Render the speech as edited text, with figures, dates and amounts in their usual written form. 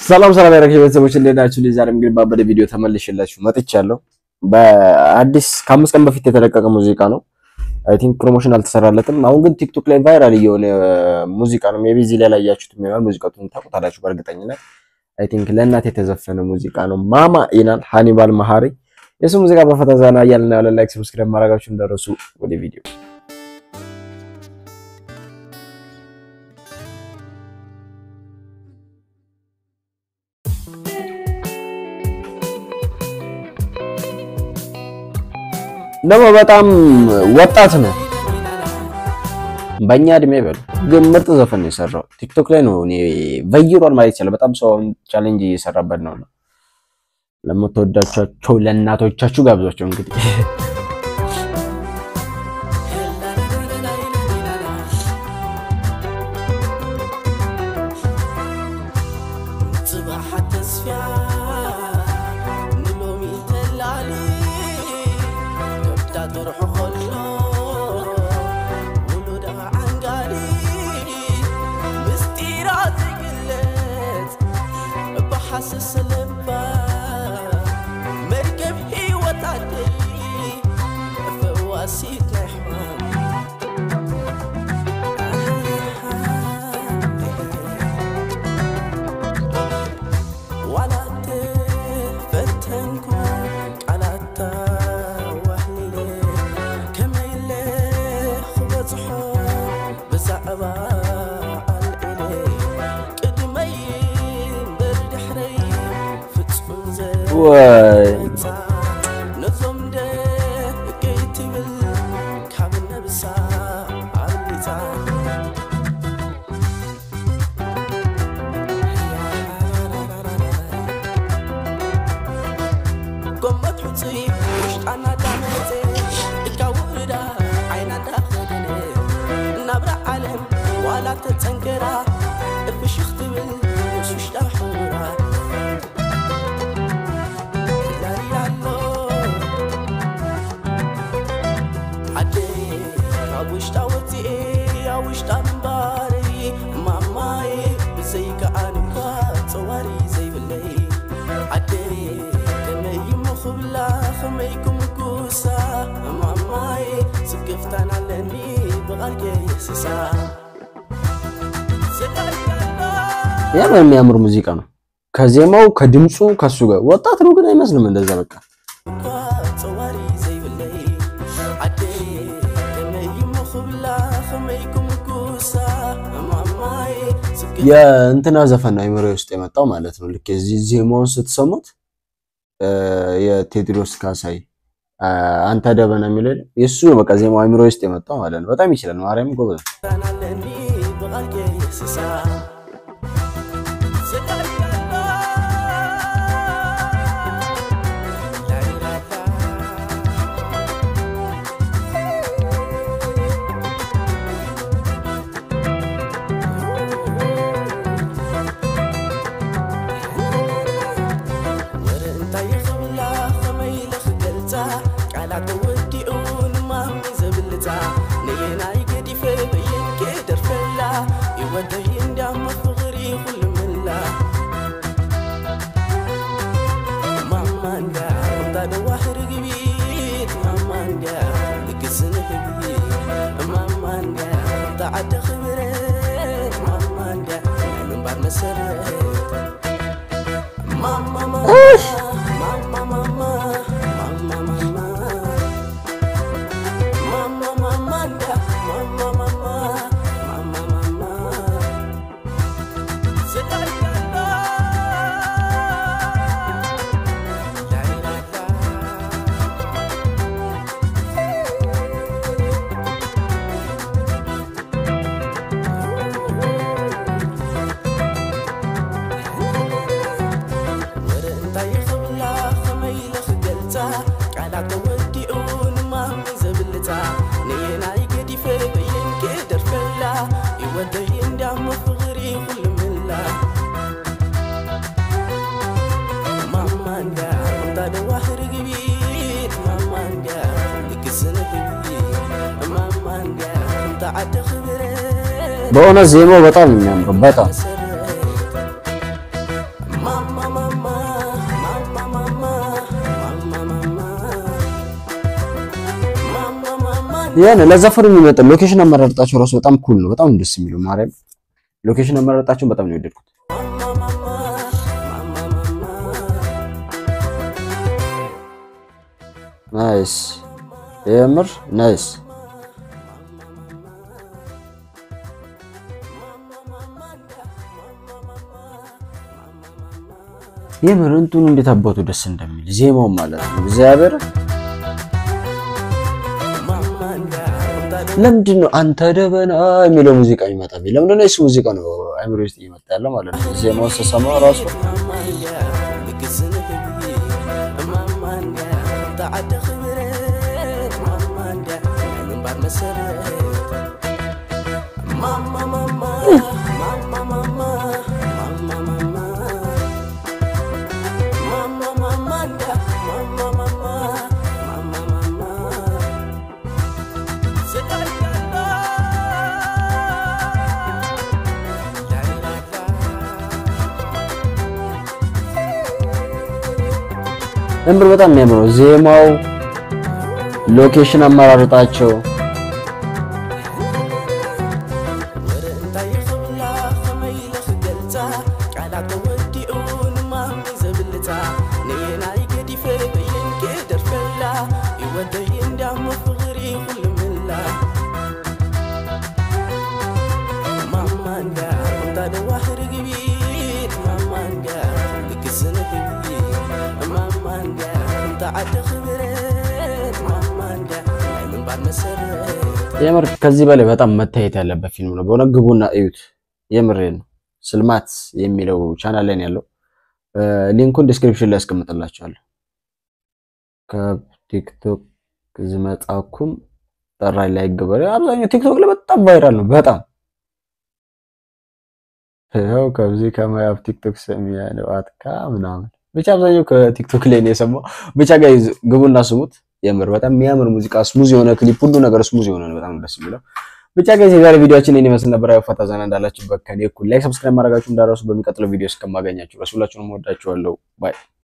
ሰላም ሰላም ያረጋችሁ ቤተሰቦች እንደናችሁ ዛሬም እንግዲህ ባበደ ቪዲዮ ተመልሼላችሁ መጥቻለሁ በአዲስ ከ5 ቀን በፊት የተለቀቀ ሙዚቃ ነው አይ ቲንክ ፕሮሞሽን አልተሰራለትም አሁን ግን ቲክቶክ ላይ ቫይራል እየሆነ ሙዚቃ ነው ሜቢ እዚህ ላይ ያያችሁት ይሆናል ሙዚቃውን ታውቁታላችሁ በእርግጠኝነት አይ ቲንክ ለእናት የተዘፈነ ሙዚቃ ነው ማማ ይናል ሃኒባል መሃሪ የሱ ሙዚቃ በፈታዛና ያለና ያለ ላይክ ሰብስክራይብ ማድረጋችሁን እንዳትረሱ ወደ ቪዲዮ ነው በጣም ወጣት ነው በእኛ እድሜ በሉ ግን ምርጥ ዘፈን ነው የሰራው ቲክቶክ ላይ ነው እኔ ቫይራል ማለት ይችላል በጣም ሰው ቻሌንጅ እየሰራበት ነው ለምትወዳቸው ለእናቶቻችሁ ጋብዟቸው እንግዲህ ያው የሚያምር ሙዚቃ ነው ከዜማው ከድምጹ ከሱ ጋር ወጣት ነው ግን አይመስልም እንደዛ በቃ የእንትና ዘፈን አይምሮ ውስጥ የመጣው ማለት ነው ልክ እዚህ ዜማውን ስትሰሙት የቴድሮስ ካሳይ አንተ ደበና የሚለው የሱ በቃ ዜማው አይምሮ ውስጥ የመጣው ማለት ነው በጣም ይችላል ማርያም ጎበዝ በእውነት ዜማው በጣም የሚያምር በጣም ያን ለዘፈኑ የሚመጣ ሎኬሽን አመራረጣቸው ራሱ በጣም ኩል ነው በጣም ደስ የሚለው ማርያም ሎኬሽን አመራረጣቸው በጣም ነው የወደድኩት ናይስ የምር ናይስ የምር እንቱን እንዴት አባቱ ደስ እንደሚል ዜማው ማለት ነው እግዚአብሔር ለምንድነው አንተ ደበና የሚለው ሙዚቃ ይመጣል ለምንድነው እሱ ሙዚቃ ነው አይምሮ ውስጥ ይመጣ ያለው ማለት ነው ዜማው ተሰማ ራሱ ነምበር በጣም የሚያምረው ዜማው ሎኬሽን አመራረጣቸው የምር ከዚህ በላይ በጣም መታየት ያለበት ፊልም ነው በእውነት ግቡና እዩት የምሬን ስልማት የሚለው ቻናል ላይ ያለው ሊንኩን ዲስክሪፕሽን ላይ አስቀምጥላችኋለሁ ከቲክቶክ ዝመጣኩም ጠራይ ላይ ገበረ አብዛኛው ቲክቶክ ላይ በጣም ቫይራል ነው በጣም ያው ከዚህ ከማያፍ ቲክቶክ ሰሚያ ነው አትካ ምናምን ብቻ አብዛኛው ከቲክቶክ ላይ ነው የሰማው ብቻ ጋይዝ ግቡና ስሙት የምር በጣም የሚያምር ሙዚቃ ስሙዝ የሆነ ክሊፕ ሁሉ ነገር ስሙዝ የሆነ ነው በጣም ደስ የሚለው ብቻ ጋይስ የዛሬ ቪዲዮአችን እኔ መስል ነበር ያፈታ ዘና እንዳላችሁበት ከኔ እኩል ላይክ ሰብስክራይብ ማድረጋችሁ እንዳራሱ በሚቀጥለው ቪዲዮ እስከማገኛችሁ ረሱላችሁንም ወዳችኋለሁ ባይ